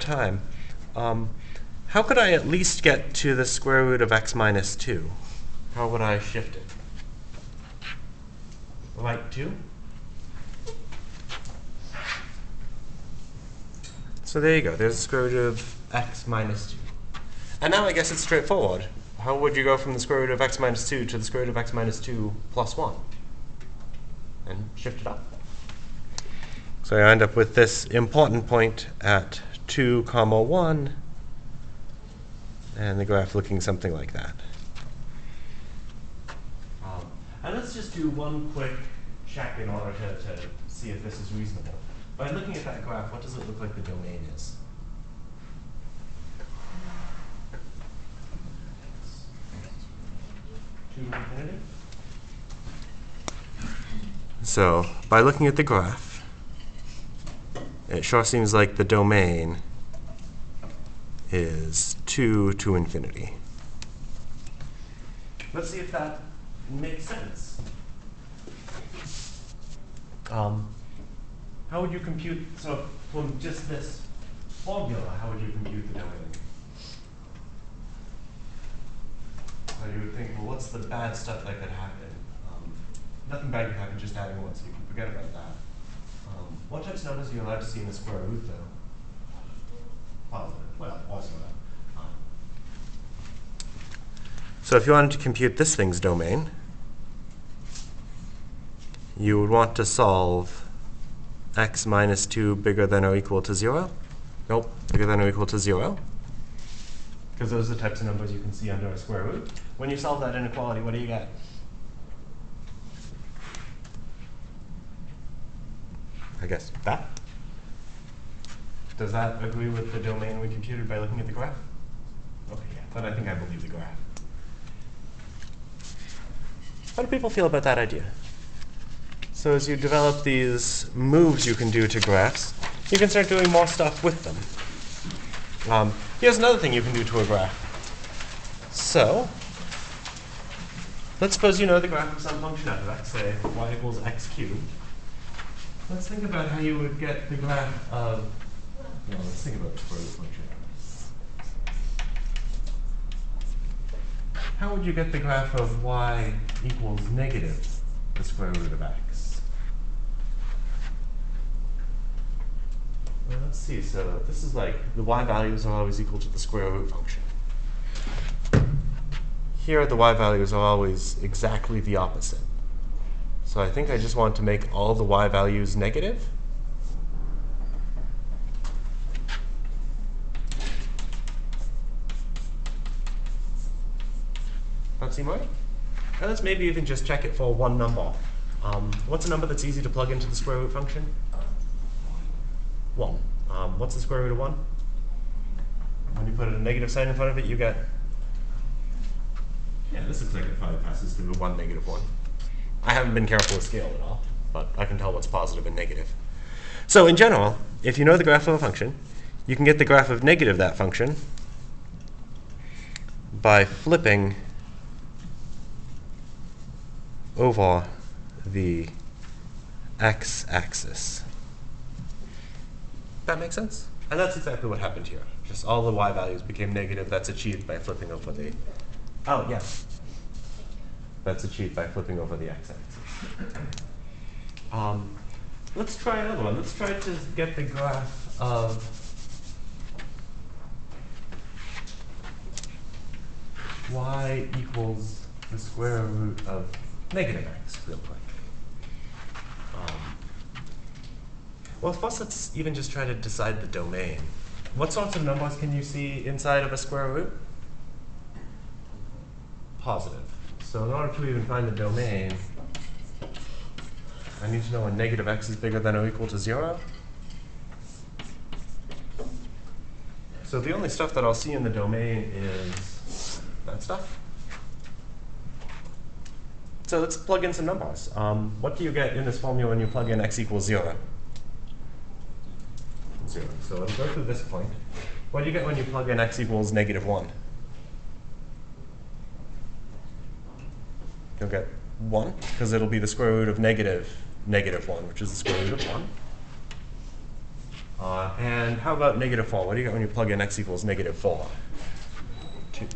time. How could I at least get to the square root of x minus 2? How would I shift it? Like 2? So there you go. There's the square root of x minus 2. And now I guess it's straightforward. How would you go from the square root of x minus 2 to the square root of x minus 2 plus 1? And shift it up. So I end up with this important point at 2, 1, and the graph looking something like that. And let's just do one quick check in order to see if this is reasonable. By looking at that graph, what does it look like the domain is? To infinity? So by looking at the graph, it sure seems like the domain is 2 to infinity. Let's see if that makes sense. How would you compute, so from just this formula, how would you compute the domain? You would think, well, what's the bad stuff that could happen? Nothing bad could happen just adding 1, so you can forget about that. What types of numbers are you allowed to see in the square root, though? Positive. Well, also that. So if you wanted to compute this thing's domain, you would want to solve x minus 2 bigger than or equal to 0. Nope, bigger than or equal to 0. Because those are the types of numbers you can see under a square root. When you solve that inequality, what do you get? I guess that. Does that agree with the domain we computed by looking at the graph? Okay, yeah, but I think I believe the graph. How do people feel about that idea? So as you develop these moves you can do to graphs, you can start doing more stuff with them. Here's another thing you can do to a graph. So let's suppose you know the graph of some function f of x, say y equals x cubed. Let's think about how you would get the graph of, no, let's think about the square root function. How would you get the graph of y equals negative the square root of x? Well, let's see. So this is like the y values are always equal to the square root function. Here, the y values are always exactly the opposite. So I think I just want to make all the y values negative. That seem right? And let's maybe even just check it for one number. What's a number that's easy to plug into the square root function? 1. What's the square root of 1? When you put a negative sign in front of it, you get, yeah, this looks like it probably passes through 1, negative 1. I haven't been careful with scale at all, but I can tell what's positive and negative. So in general, if you know the graph of a function, you can get the graph of negative that function by flipping over the x-axis. That makes sense? And that's exactly what happened here. Just all the y values became negative. That's achieved by flipping over the, oh, yeah. That's achieved by flipping over the x-axis. Let's try another one. Let's try to get the graph of y equals the square root of negative x real quick. Well, first let's even just try to decide the domain. What sorts of numbers can you see inside of a square root? Positive. So in order to even find the domain, I need to know when negative x is bigger than or equal to 0. So the only stuff that I'll see in the domain is that stuff. So let's plug in some numbers. What do you get in this formula when you plug in x equals 0? 0. So let's go through this point. What do you get when you plug in x equals negative 1? You'll get 1, because it'll be the square root of negative 1, which is the square root of 1. And how about -4? What do you get when you plug in x equals -4? 2.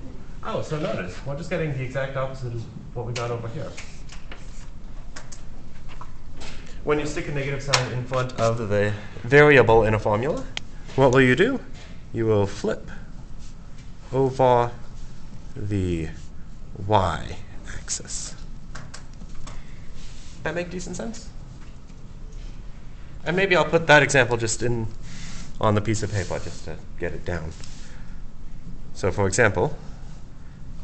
Oh, so notice, we're just getting the exact opposite of what we got over here. When you stick a negative sign in front of the variable in a formula, what will you do? You will flip over the y-axis. That make decent sense? And maybe I'll put that example just on the piece of paper just to get it down. So for example,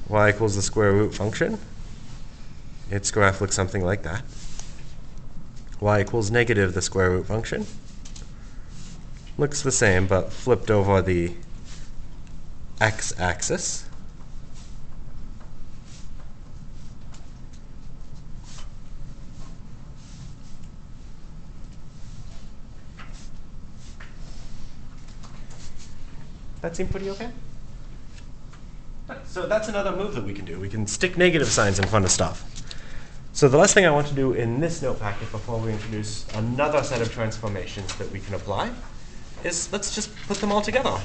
y equals the square root function. Its graph looks something like that. Y equals negative the square root function. Looks the same, but flipped over the x-axis. That seem pretty okay? So that's another move that we can do. We can stick negative signs in front of stuff. So the last thing I want to do in this note packet before we introduce another set of transformations that we can apply is let's just put them all together.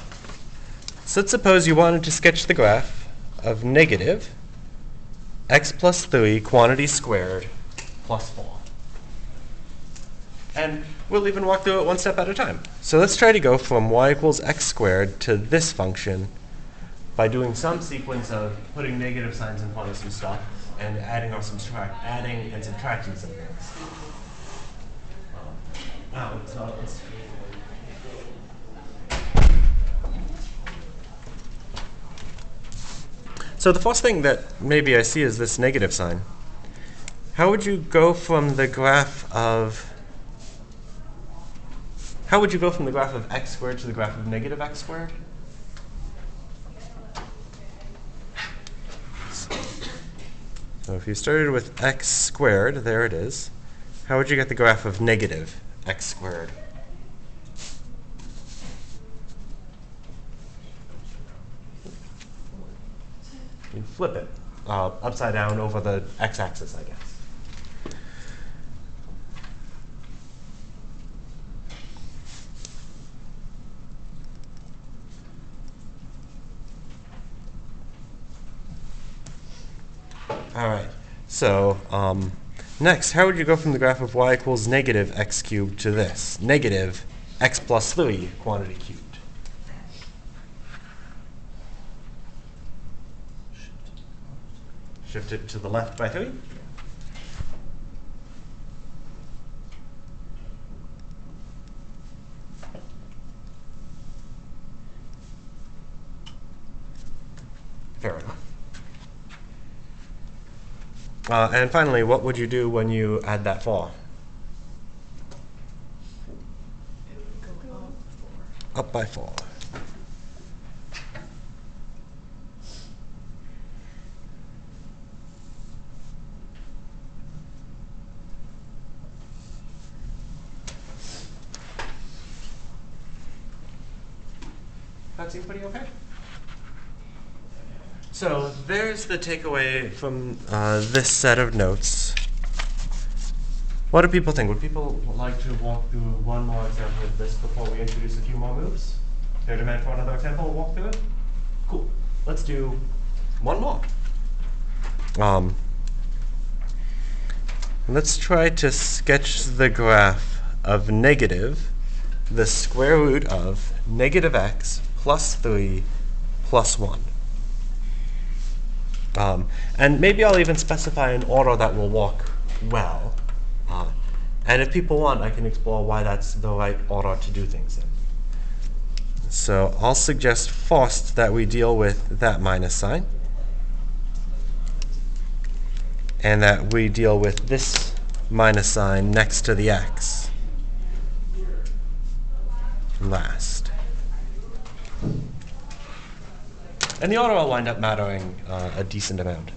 So let's suppose you wanted to sketch the graph of negative x plus 3 quantity squared plus 4. And we'll even walk through it one step at a time. So let's try to go from y equals x squared to this function by doing some sequence of putting negative signs in front of some stuff and adding and subtracting some things. So the first thing that maybe I see is this negative sign. How would you go from the graph of x squared to the graph of negative x squared? So if you started with x squared, there it is, how would you get the graph of negative x squared? You flip it upside down over the x-axis, I guess. All right, so next, how would you go from the graph of y equals negative x cubed to this, negative x plus 3 quantity cubed? Shift it to the left by 3. Fair enough. And finally, what would you do when you add that 4? Up by 4. That seems pretty okay? So there's the takeaway from this set of notes. What do people think? Would people like to walk through one more example of this before we introduce a few more moves? Their demand for another example, we'll walk through it? Cool. Let's do one more. Let's try to sketch the graph of negative the square root of negative x plus 3 plus 1. And maybe I'll even specify an order that will walk well. And if people want, I can explore why that's the right order to do things in. So I'll suggest first that we deal with that minus sign, and that we deal with this minus sign next to the x last. And the order will wind up mattering a decent amount.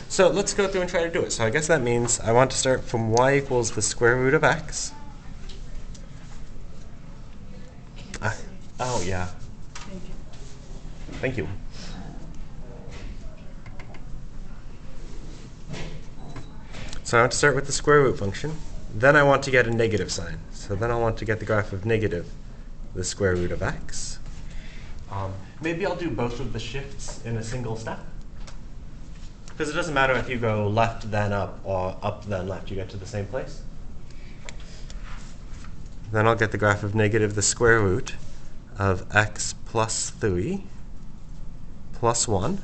So let's go through and try to do it. So I guess that means I want to start from y equals the square root of x. Oh, yeah. Thank you. So I want to start with the square root function. Then I want to get a negative sign. So then I want to get the graph of negative the square root of x. Maybe I'll do both of the shifts in a single step. Because it doesn't matter if you go left then up or up then left, you get to the same place. Then I'll get the graph of negative the square root of x plus 3 plus 1.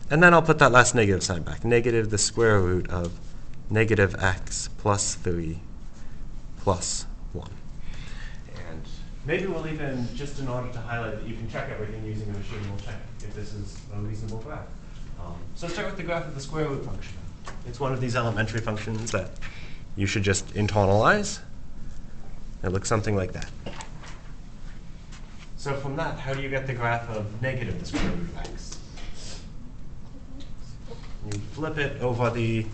And then I'll put that last negative sign back. Negative the square root of negative x plus 3 plus 1. And maybe we'll even, just in order to highlight that you can check everything using a machine, we'll check if this is a reasonable graph. So start with the graph of the square root function. It's one of these elementary functions that you should just internalize. It looks something like that. So from that, how do you get the graph of negative the square root of x? You flip it over the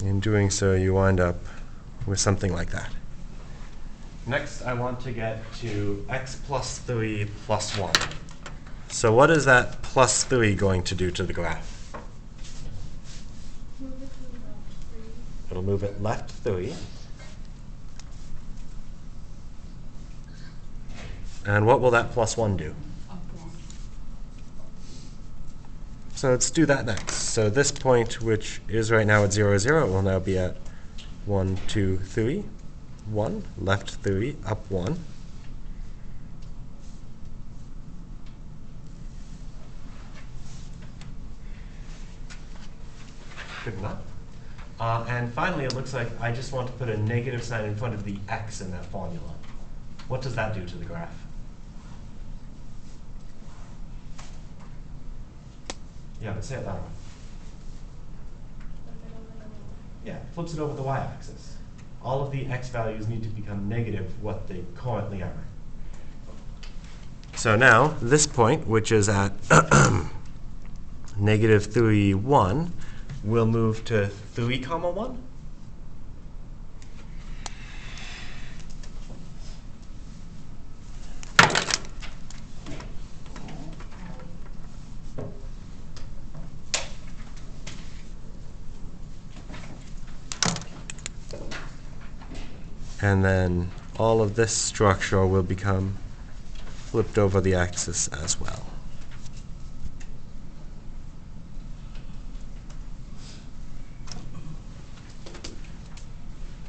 In doing so, you wind up with something like that. Next, I want to get to x plus 3 plus 1. So what is that plus 3 going to do to the graph? It'll move it left 3. And what will that plus 1 do? So let's do that next. So this point, which is right now at 0, 0, will now be at 1, 2, 3, 1, left 3, up 1. Good enough. And finally, it looks like I just want to put a negative sign in front of the x in that formula. What does that do to the graph? Yeah, but say it louder. Yeah, flips it over the y-axis. All of the x values need to become negative what they currently are. So now, this point, which is at negative 3, 1, will move to 3, 1. And then all of this structure will become flipped over the axis as well.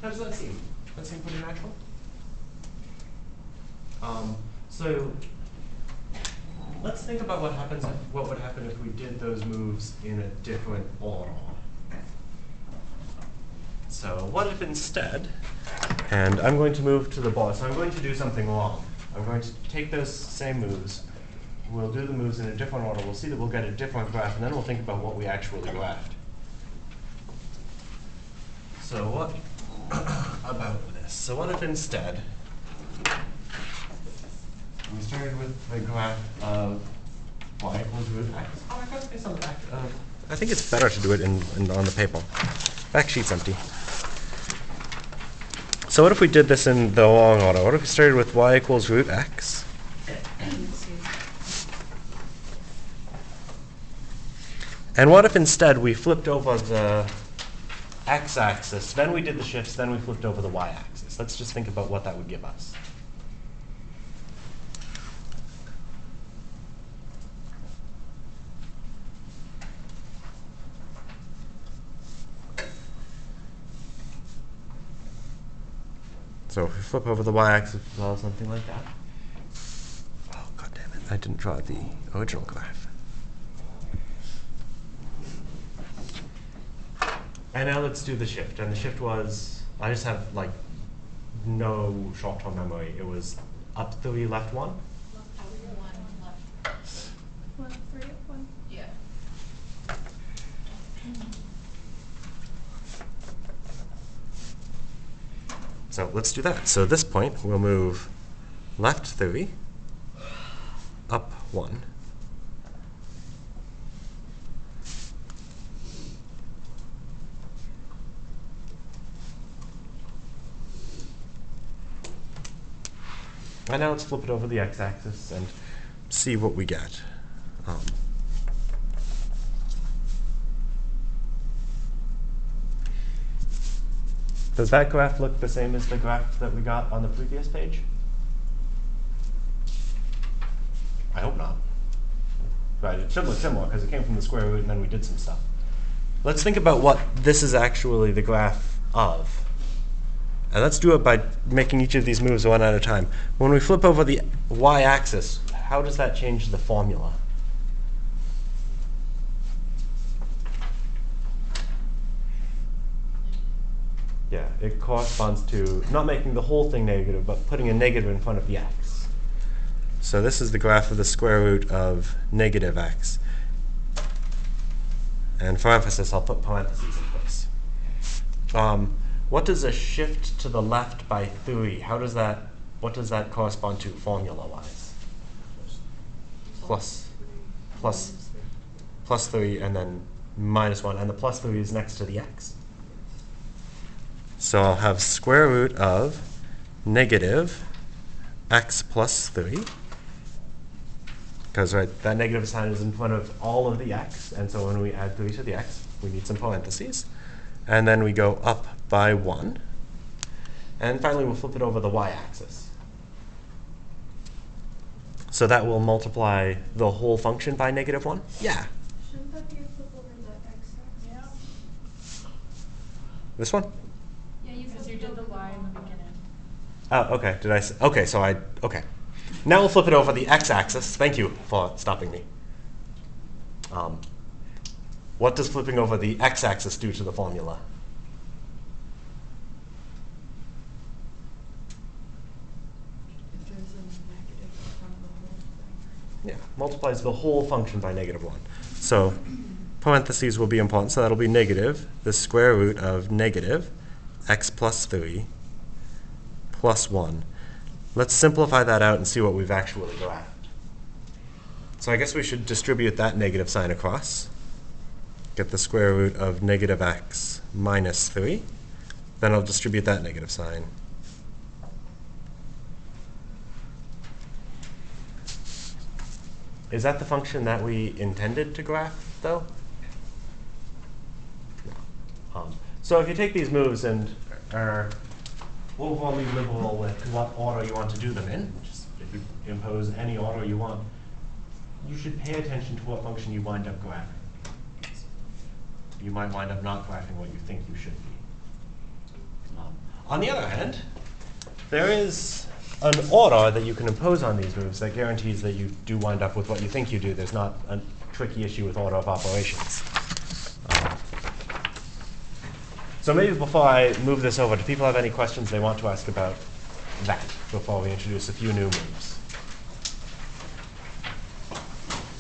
How does that seem? That seem pretty natural? So let's think about what would happen if we did those moves in a different order. So what if instead, and I'm going to move to the bottom, so I'm going to do something wrong. I'm going to take those same moves, we'll do the moves in a different order, we'll see that we'll get a different graph, and then we'll think about what we actually graphed. So what about this? So what if instead, we started with the graph of y equals root x. Oh, I got this on the back. I think it's better to do it on the paper. Back sheet's empty. So what if we did this in the wrong order? What if we started with y equals root x? And what if instead we flipped over the x-axis, then we did the shifts, then we flipped over the y-axis? Let's just think about what that would give us. So if we flip over the y-axis, well, something like that. Oh, god damn it. I didn't draw the original graph. And now let's do the shift. And the shift was, I just have like no short-term memory. It was up 3, left 1. Left 3, up 1. Yeah. So let's do that. So at this point, we'll move left 3, up 1. And now let's flip it over the x-axis and see what we get. Does that graph look the same as the graph that we got on the previous page? I hope not. Right, it should look similar because it came from the square root and then we did some stuff. Let's think about what this is actually the graph of. And let's do it by making each of these moves one at a time. When we flip over the y-axis, how does that change the formula? Yeah, it corresponds to not making the whole thing negative, but putting a negative in front of the x. So this is the graph of the square root of negative x. And for emphasis, I'll put parentheses in place. What does a shift to the left by 3, what does that correspond to formula-wise? Plus 3 and then minus 1, and the plus 3 is next to the x. So I'll have square root of negative x plus 3. Because that negative sign is in front of all of the x, and so when we add 3 to the x, we need some parentheses. And then we go up by 1. And finally, we'll flip it over the y-axis. So that will multiply the whole function by negative 1? Yeah. Shouldn't that be a flip over the x-axis? Yeah. This one? Yeah, because you did the y in the beginning. Oh, okay. Okay, so okay. Now we'll flip it over the x-axis. Thank you for stopping me. What does flipping over the x-axis do to the formula? If there's a negative in front of the whole thing. Yeah, multiplies the whole function by negative 1. So parentheses will be important, so that'll be negative the square root of negative x plus 3 plus 1. Let's simplify that out and see what we've actually graphed. So I guess we should distribute that negative sign across. Get the square root of negative x minus 3. Then I'll distribute that negative sign. Is that the function that we intended to graph, though? No. So if you take these moves and are overly liberal with what order you want to do them in, just if you impose any order you want, you should pay attention to what function you wind up graphing. You might wind up not graphing what you think you should be. On the other hand, there is an order that you can impose on these moves that guarantees that you do wind up with what you think you do. There's not a tricky issue with order of operations. So maybe before I move this over, do people have any questions they want to ask about that before we introduce a few new moves?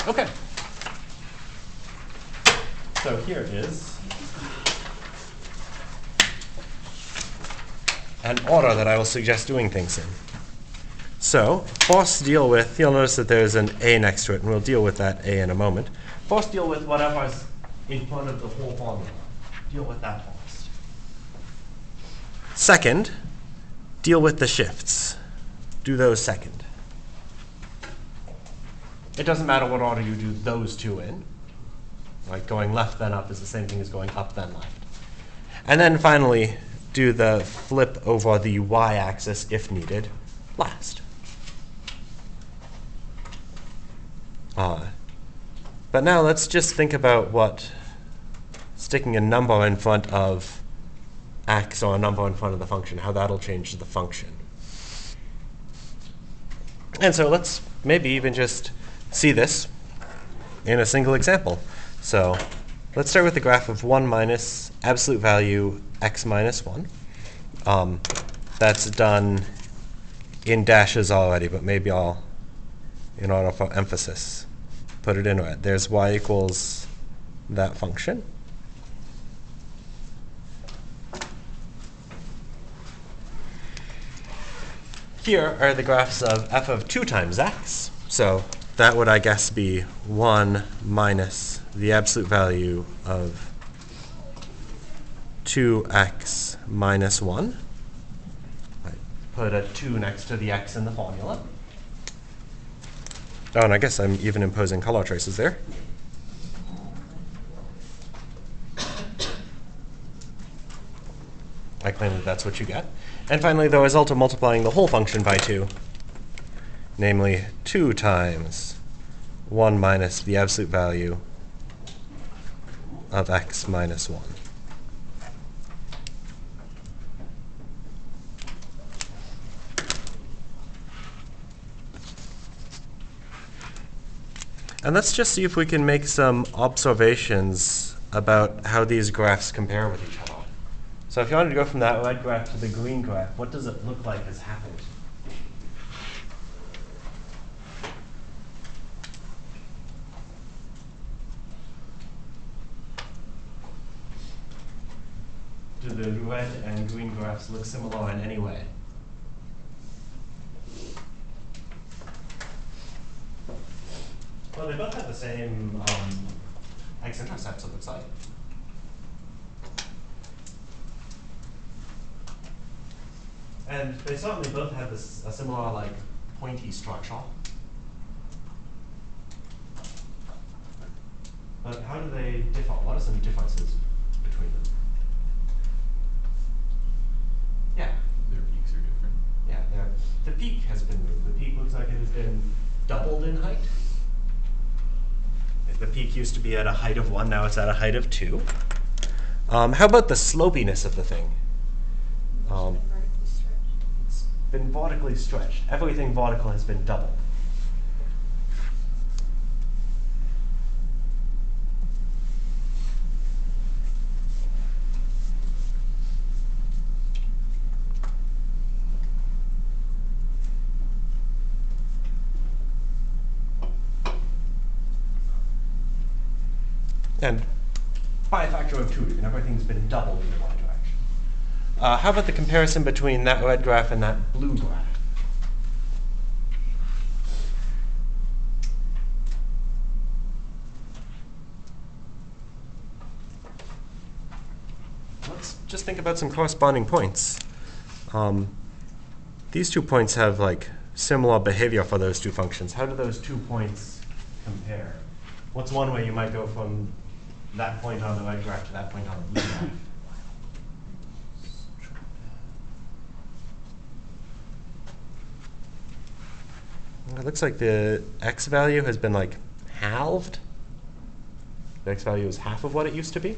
Okay. So here is an order that I will suggest doing things in. So first deal with, you'll notice that there's an a next to it, and we'll deal with that a in a moment. First deal with whatever's in front of the whole formula. Deal with that first. Second, deal with the shifts. Do those second. It doesn't matter what order you do those two in. Like going left then up is the same thing as going up then left. And then finally, do the flip over the y-axis if needed last. But now let's just think about what sticking a number in front of x or a number in front of the function, how that'll change the function. And so let's maybe even just see this in a single example. So let's start with the graph of 1 minus absolute value x minus 1. That's done in dashes already, but maybe I'll, in order for emphasis, put it in red. There's y equals that function. Here are the graphs of f of 2 times x. So that would, I guess, be 1 minus the absolute value of 2x minus 1. I put a 2 next to the x in the formula. Oh, and I guess I'm even imposing color traces there. I claim that that's what you get. And finally, the result of multiplying the whole function by 2, namely 2 times 1 minus the absolute value of x minus 1. And let's just see if we can make some observations about how these graphs compare with each other. So if you wanted to go from that red graph to the green graph, what does it look like has happened? Do the red and green graphs look similar in any way? Well, they both have the same x-intercepts, it looks like. And they certainly both have a similar, like, pointy structure. But how do they differ? What are some differences between them? Yeah. Their peaks are different. Yeah, the peak has been moved. The peak looks like it has been doubled in height. If the peak used to be at a height of 1, now it's at a height of 2. How about the slopiness of the thing? It's been vertically stretched. Everything vertical has been doubled. And by a factor of 2, and everything's been doubled in the y direction. How about the comparison between that red graph and that blue graph? Let's just think about some corresponding points. These 2 points have like similar behavior for those 2 functions. How do those 2 points compare? What's one way you might go from that point on the right graph to that point on the blue graph? It looks like the x value has been like halved. The x value is half of what it used to be.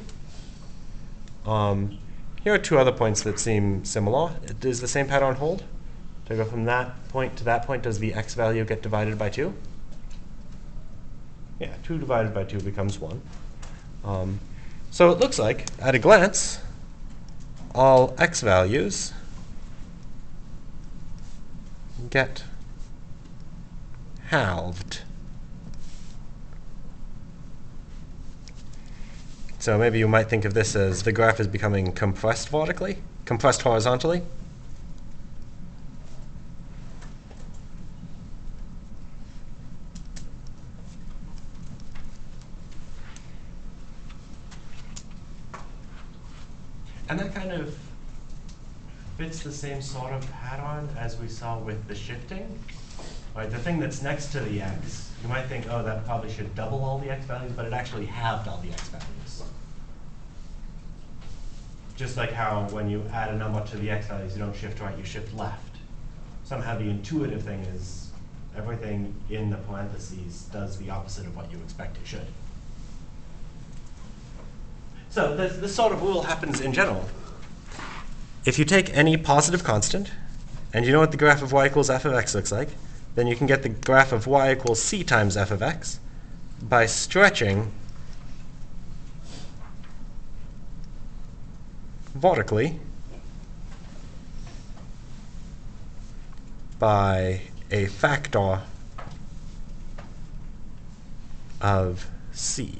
Here are 2 other points that seem similar. Does the same pattern hold? To go from that point to that point, does the x value get divided by 2? Yeah, 2 divided by 2 becomes 1. So it looks like, at a glance, all x values get halved. So maybe you might think of this as the graph is becoming compressed vertically, compressed horizontally. And that kind of fits the same sort of pattern as we saw with the shifting. Right, the thing that's next to the x, you might think, oh, that probably should double all the x values, but it actually halved all the x values. Just like how when you add a number to the x values, you don't shift right, you shift left. Somehow the intuitive thing is everything in the parentheses does the opposite of what you expect it should. So this sort of rule happens in general. If you take any positive constant, and you know what the graph of y equals f of x looks like, then you can get the graph of y equals c times f of x by stretching vertically by a factor of c.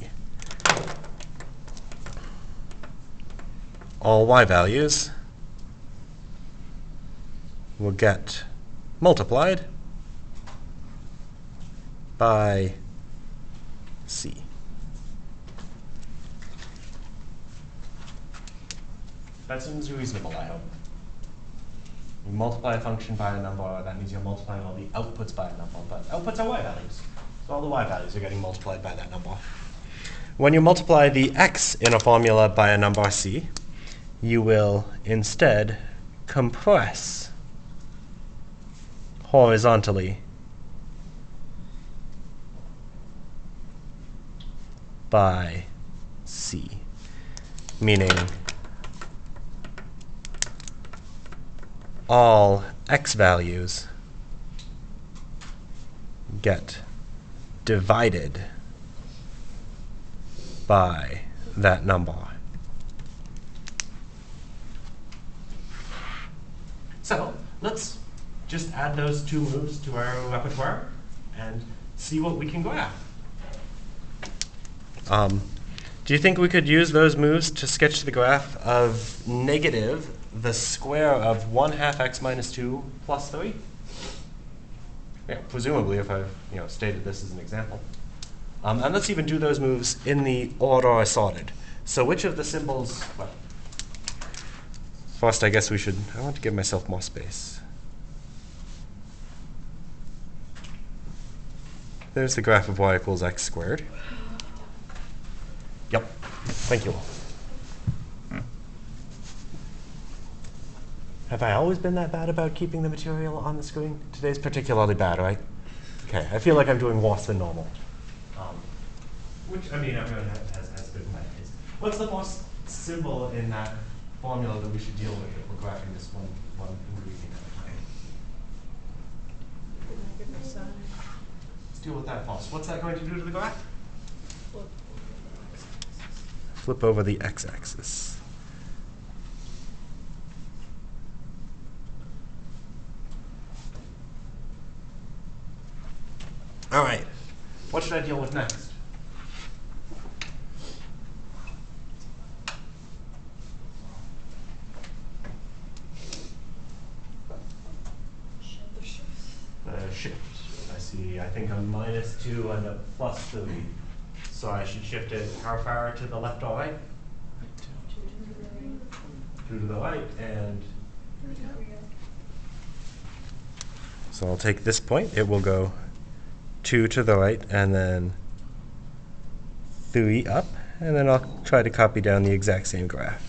All y values will get multiplied by c. That seems reasonable, I hope. You multiply a function by a number, that means you're multiplying all the outputs by a number, but outputs are y values. So all the y values are getting multiplied by that number. When you multiply the x in a formula by a number c, you will instead compress horizontally by C, meaning all x values get divided by that number. So let's just add those two moves to our repertoire and see what we can graph. Do you think we could use those moves to sketch the graph of negative the square of 1/2 x minus 2 plus 3? Yeah, presumably, if I've stated this as an example. And let's even do those moves in the order assorted. So which of the symbols, well, first I guess I want to give myself more space. There's the graph of y equals x squared. Yep, thank you all. Have I always been that bad about keeping the material on the screen? Today's particularly bad, right? Okay, I feel like I'm doing worse than normal. Which, I mean, everyone has good days. What's the most symbol in that formula that we should deal with if we're graphing this one ingredient at a time? Let's deal with that first. What's that going to do to the graph? Flip over the x-axis. All right, what should I deal with next? The shift. I see, I think a -2 and a +3. So I should shift it how far to the left or right? 2 to the right, and so I'll take this point. It will go 2 to the right, and then 3 up, and then I'll try to copy down the exact same graph.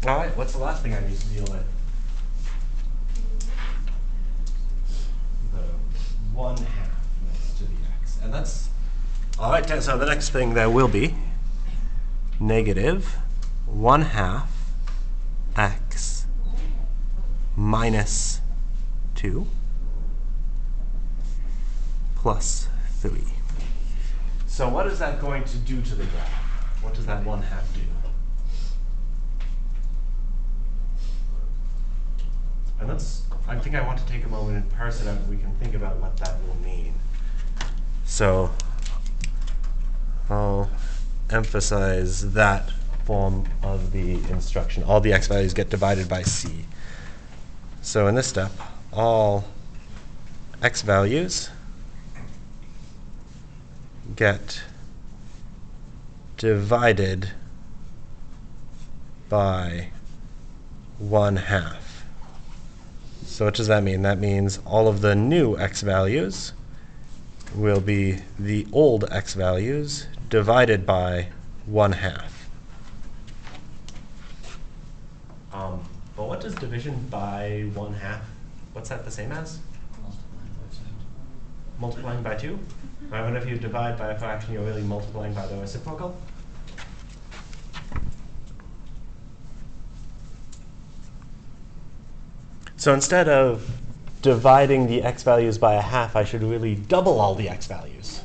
All right, what's the last thing I need to deal with? The 1/2 next to the x. And that's, all right, so the next thing there will be negative 1/2 x minus 2 plus 3. So what is that going to do to the graph? What does that 1/2 do? And I think I want to take a moment and parse it out and we can think about what that will mean. So I'll emphasize that form of the instruction. All the x values get divided by c. So in this step, all x values get divided by 1/2. So what does that mean? That means all of the new x values will be the old x values divided by 1/2. But what does division by 1/2, what's that the same as? Multiplying by 2? Right, whenever you divide by a fraction, you're really multiplying by the reciprocal. So instead of dividing the x values by 1/2, I should really double all the x values.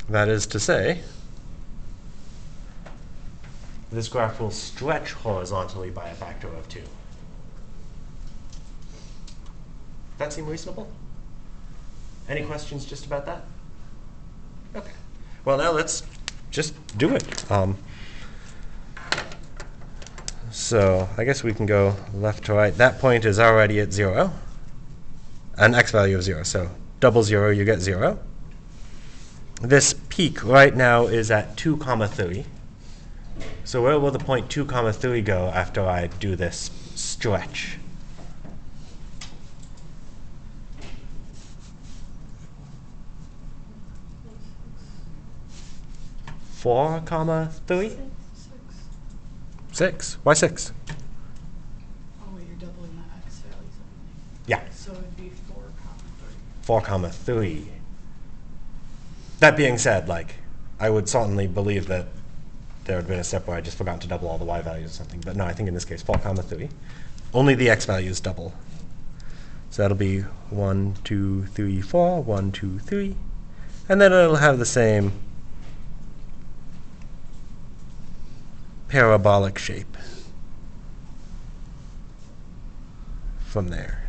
That is to say, this graph will stretch horizontally by a factor of 2. That seem reasonable? Any questions just about that? Okay. Well, now let's just do it. So I guess we can go left to right. That point is already at 0. an x value of 0. So double 0, you get 0. This peak right now is at 2, 3. So where will the point 2, 3 go after I do this stretch? 4, 3? 6. 6. Why 6? Oh, wait, you're doubling the x values. Yeah. So it'd be 4, 3. 4, 3. That being said, like, I would certainly believe that there would have been a step where I just forgot to double all the y values or something. But no, I think in this case, 4, 3. Only the x values double. So that'll be 1, 2, 3, 4, 1, 2, 3. And then it'll have the same parabolic shape from there.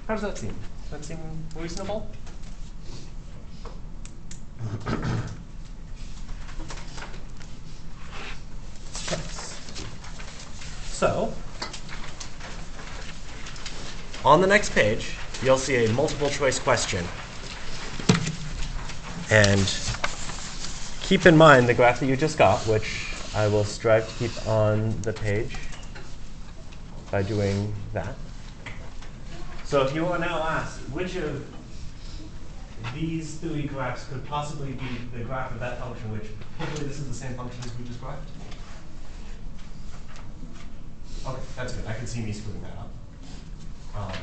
How does that seem? Does that seem reasonable? So, on the next page, you'll see a multiple choice question. And keep in mind the graph that you just got, which I will strive to keep on the page by doing that. So if you are now asked which of these 3 graphs could possibly be the graph of that function, which hopefully this is the same function as we described. Okay, that's good. I can see me screwing that up.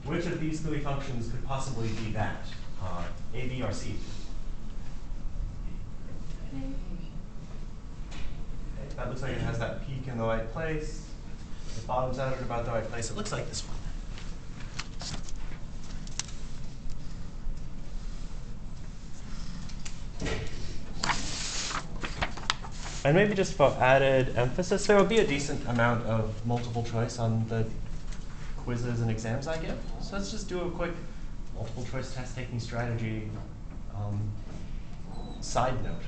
Which of these 3 functions could possibly be that? A, B, or C? Okay, that looks like it has that peak in the right place. The bottom's out at about the right place. It looks like this one. And maybe just for added emphasis, there will be a decent amount of multiple choice on the quizzes and exams I give. So let's just do a quick multiple choice test taking strategy side note.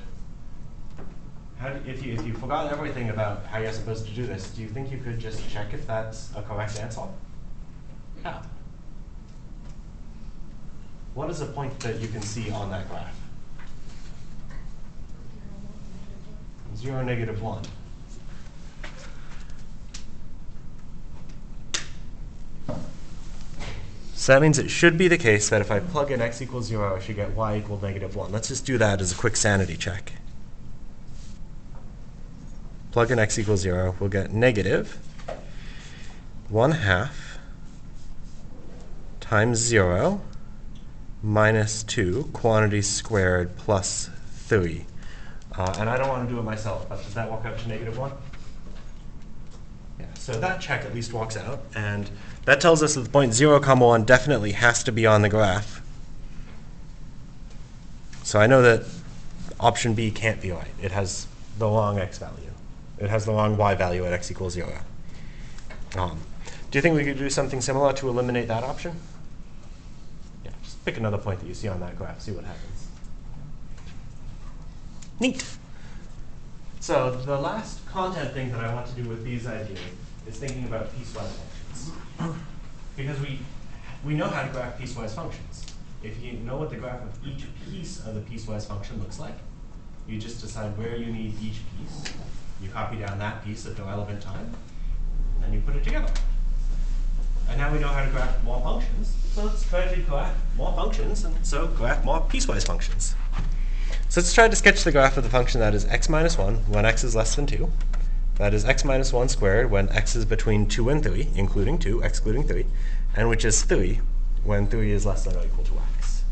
If you forgot everything about how you're supposed to do this, do you think you could just check if that's a correct answer? How? What is a point that you can see on that graph? 0, -1. So that means it should be the case that if I plug in x equals 0, I should get y equal -1. Let's just do that as a quick sanity check. Plug in x equals 0, we'll get -1/2 times 0 minus 2 quantity squared plus 3. And I don't want to do it myself, but does that work out to -1? Yeah, so that check at least works out. And that tells us that the point 0, 1 definitely has to be on the graph. So I know that option B can't be right. It has the wrong x value. It has the wrong y value at x equals 0. Do you think we could do something similar to eliminate that option? Yeah, just pick another point that you see on that graph, see what happens. Neat. So the last content thing that I want to do with these ideas is thinking about piecewise functions. Because we know how to graph piecewise functions. If you know what the graph of each piece of the piecewise function looks like, you just decide where you need each piece. You copy down that piece at the relevant time, and then you put it together. And now we know how to graph more functions. So let's try to graph more functions, and so graph more piecewise functions. So let's try to sketch the graph of the function that is x minus 1 when x is less than 2. That is x minus 1 squared when x is between 2 and 3, including 2, excluding 3, and which is 3 when 3 is less than or equal to x.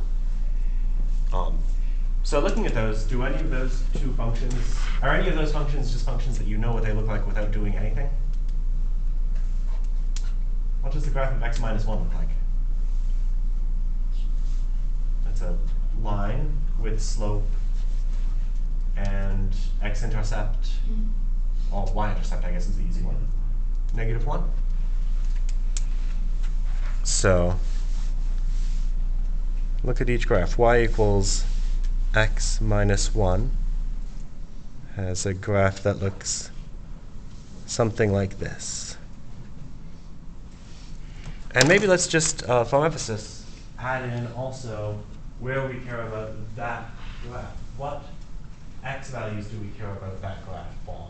So looking at those, do any of those two functions, are any of those functions just functions that you know what they look like without doing anything? What does the graph of x minus 1 look like? It's a line with slope and x-intercept, or y-intercept, I guess is the easy one. -1. So look at each graph. Y equals x minus 1 has a graph that looks something like this. And maybe let's just, for emphasis, add in also where we care about that graph. What x values do we care about that graph for?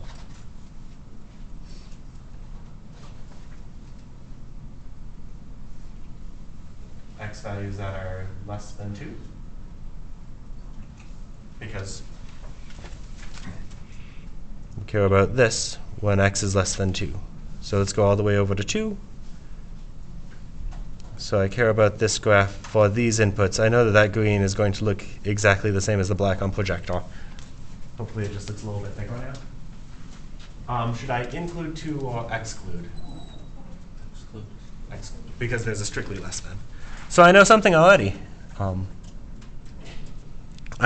X values that are less than 2. Because we care about this when x is less than 2. So let's go all the way over to 2. So I care about this graph for these inputs. I know that that green is going to look exactly the same as the black on projector. Hopefully it just looks a little bit thicker now. Should I include 2 or exclude? Exclude. Exclude. Because there's a strictly less than. So I know something already. I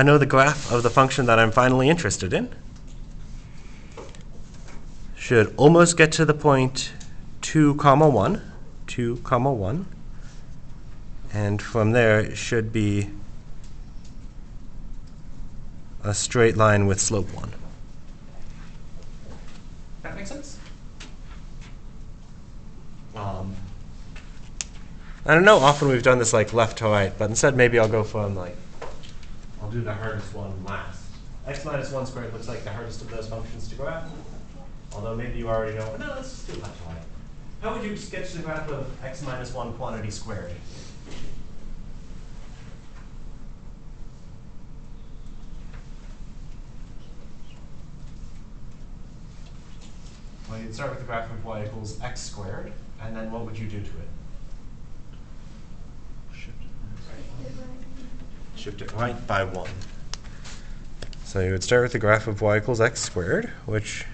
know the graph of the function that I'm finally interested in should almost get to the point 2, 1, 2, 1. And from there, it should be a straight line with slope 1. That makes sense? I don't know, often we've done this like left to right, but instead maybe I'll go from like, I'll do the hardest one last. X minus 1 squared looks like the hardest of those functions to graph. Although maybe you already know, no, let's just do left to right. How would you sketch the graph of x minus 1 quantity squared? Well, you'd start with the graph of y equals x squared, and then what would you do to it? Shift it right by 1. So you would start with the graph of y equals x squared, which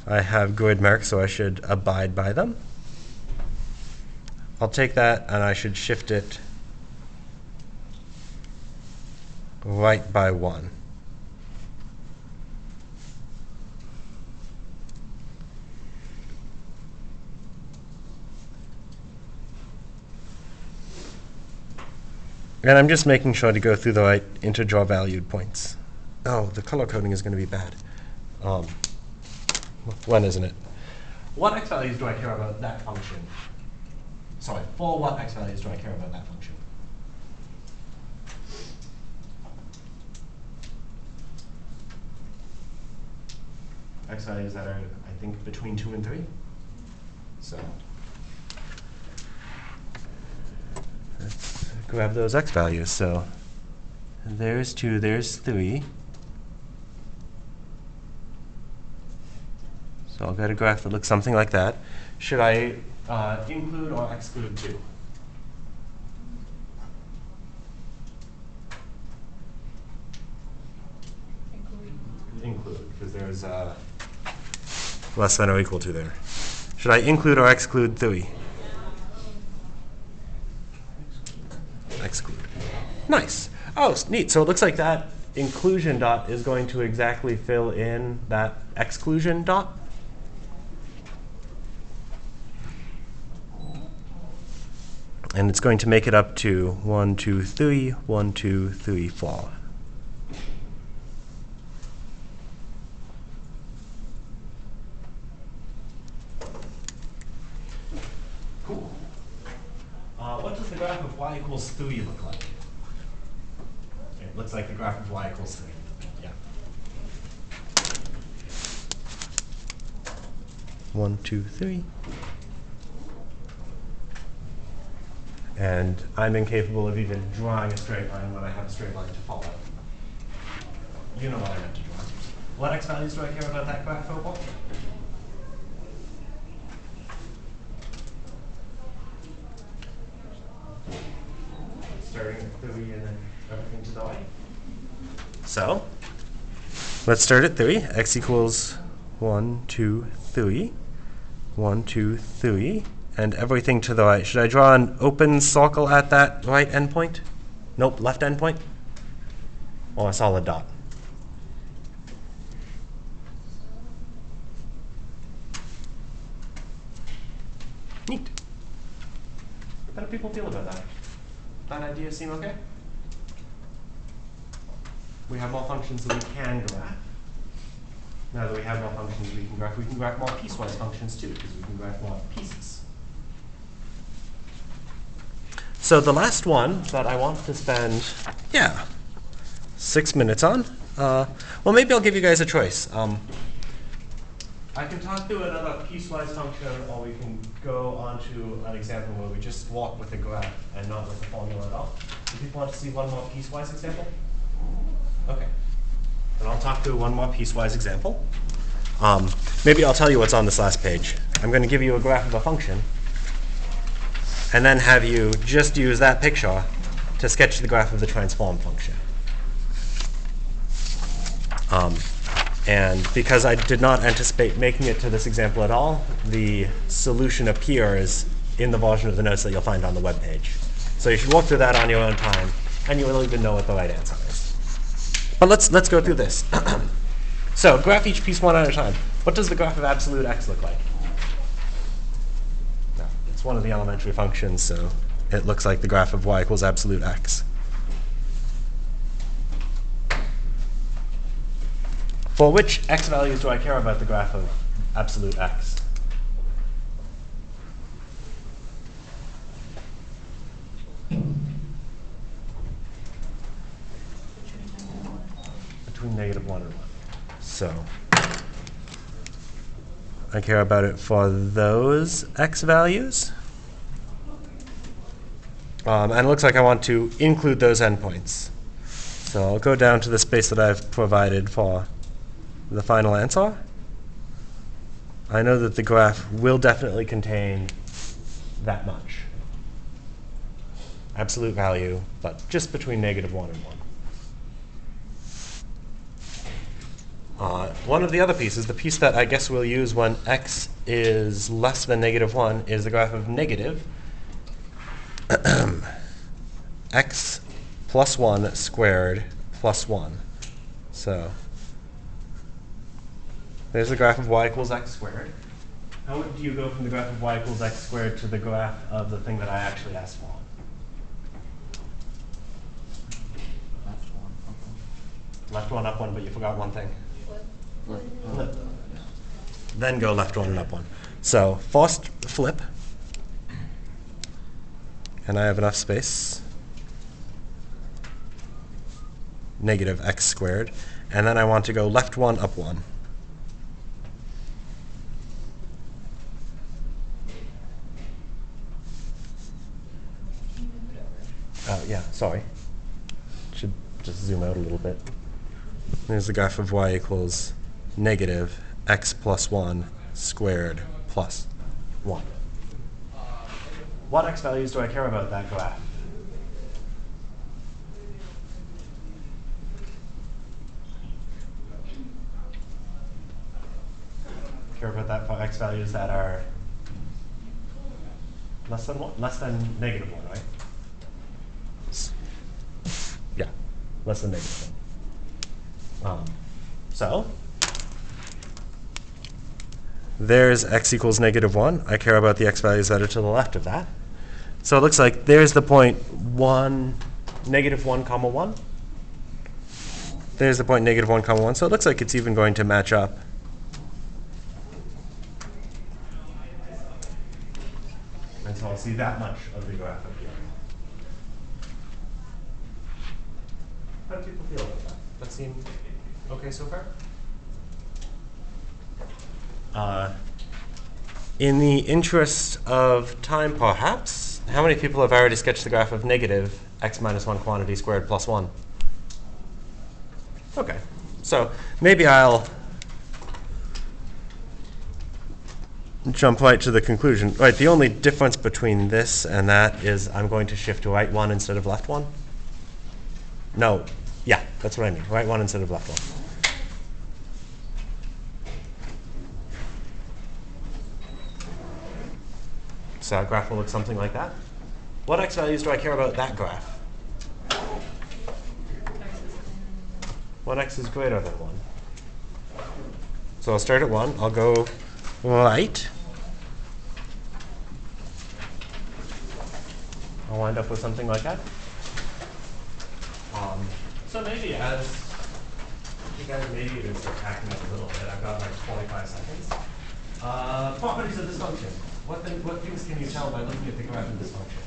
I have grid marks, so I should abide by them. I'll take that and I should shift it right by 1. And I'm just making sure to go through the right integer valued points. Oh, the color coding is going to be bad. When isn't it? What x values do I care about that function? Sorry, for what x values do I care about that function? X values that are, I think, between 2 and 3. So let's grab those x values. So there's 2, there's 3. So I'll get a graph that looks something like that. Should I include or exclude 2? Include, because there's less than or equal to there. Should I include or exclude 3? Exclude. Nice. Oh, neat. So it looks like that inclusion dot is going to exactly fill in that exclusion dot. And it's going to make it up to 1, 2, 3, 1, 2, 3, 4. Cool. What does the graph of y equals 3 look like? It looks like the graph of y equals 3. Yeah. 1, 2, 3. And I'm incapable of even drawing a straight line when I have a straight line to follow. You know what I meant to draw. What x values do I care about that graph overall? Starting at 3 and then everything to the right. So let's start at 3. X equals 1, 2, 3. 1, 2, 3. And everything to the right. Should I draw an open circle at that right endpoint? Nope, left endpoint? Or a solid dot? Neat. How do people feel about that? That idea seem okay? We have more functions that we can graph. Now that we have more functions we can graph more piecewise functions too, because we can graph more pieces. So the last one that I want to spend, 6 minutes on, well, maybe I'll give you guys a choice. I can talk through another piecewise function, or we can go on to an example where we just walk with the graph and not with the formula at all. Do people want to see one more piecewise example? Okay. Then I'll talk through one more piecewise example. Maybe I'll tell you what's on this last page. I'm going to give you a graph of a function, and then have you just use that picture to sketch the graph of the transform function. And because I did not anticipate making it to this example at all, the solution appears in the version of the notes that you'll find on the web page. So you should walk through that on your own time, and you will even know what the right answer is. But let's go through this. So graph each piece one at a time. What does the graph of absolute x look like? No, it's one of the elementary functions, so it looks like the graph of y equals absolute x. For which x values do I care about the graph of absolute x? Between -1 and 1. So I care about it for those x values. And it looks like I want to include those endpoints. So I'll go down to the space that I've provided for the final answer. I know that the graph will definitely contain that much. Absolute value, but just between -1 and 1. One of the other pieces, the piece that I guess we'll use when x is less than -1, is the graph of negative x plus 1 squared plus 1. So there's the graph of y equals x squared. How do you go from the graph of y equals x squared to the graph of the thing that I actually asked for? Left one, up one, but you forgot one thing. Flip. Then go left one and up one. So first flip, and I have enough space. Negative x squared. And then I want to go left one, up one. Yeah, sorry. Should just zoom out a little bit. There's the graph of y equals negative x plus 1 squared plus 1. What x values do I care about that graph? Care about that for x values that are less than -1, right? Yeah, less than -1. So there's x equals -1. I care about the x values that are to the left of that. So it looks like there's the point -1, comma 1. There's the point -1, comma 1. So it looks like it's even going to match up. And so I'll see that much of the graph up here. How do people feel about that? That seem okay so far? In the interest of time, perhaps, how many people have already sketched the graph of negative x minus 1 quantity squared plus 1? Okay, so maybe I'll jump right to the conclusion. Right, the only difference between this and that is I'm going to shift to right one instead of left one. No, yeah, that's what I mean. Right one instead of left one. So that graph will look something like that. What x values do I care about that graph? When x is greater than 1. So I'll start at 1. I'll go right. I'll wind up with something like that. So maybe as you guys maybe even start hacking up a little bit, I've got like 45 seconds. Properties of this function. What things can you tell by looking at the graph of this function?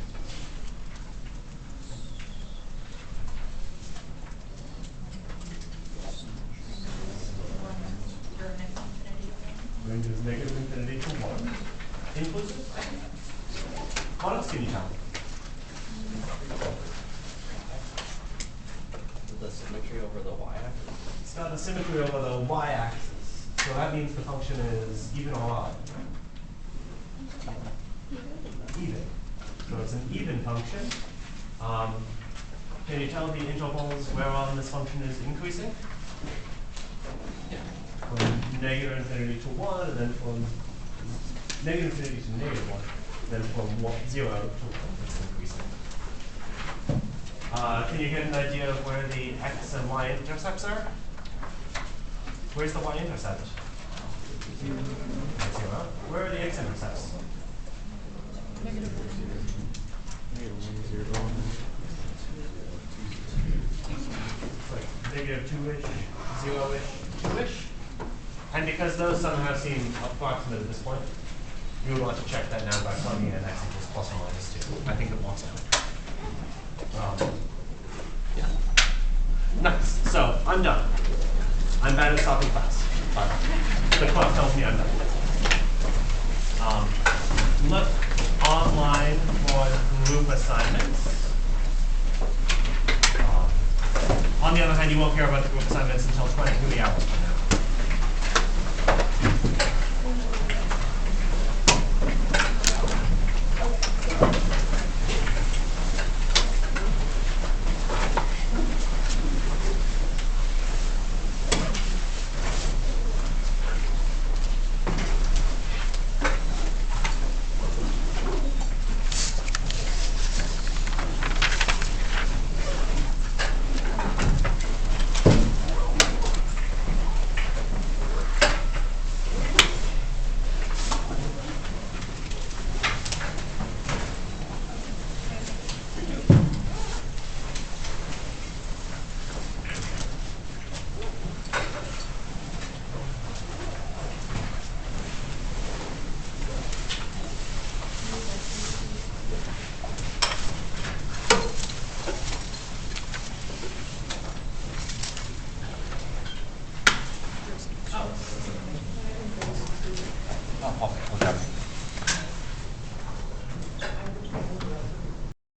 Inclusive? What else can you tell me? The symmetry over the y-axis. It's got the symmetry over the y-axis. So that means the function is even or odd? Even. So it's an even function. Can you tell the intervals whereon this function is increasing? From negative infinity to 1, and then from negative infinity to negative 1, then from 0 to 1, it's increasing. Can you get an idea of where the x and y intercepts are? Where's the y-intercept? 0. Where are the x-intercepts? Like negative 2-ish, 0-ish, 2-ish. And because those somehow seem approximate at this point, you would want to check that now by plugging in x equals plus or minus 2. I think it works out. Yeah. Nice. So I'm done. I'm bad at stopping class. The clock tells me I'm done. Look online for group assignments. On the other hand, you won't hear about the group assignments until 23 hours from now.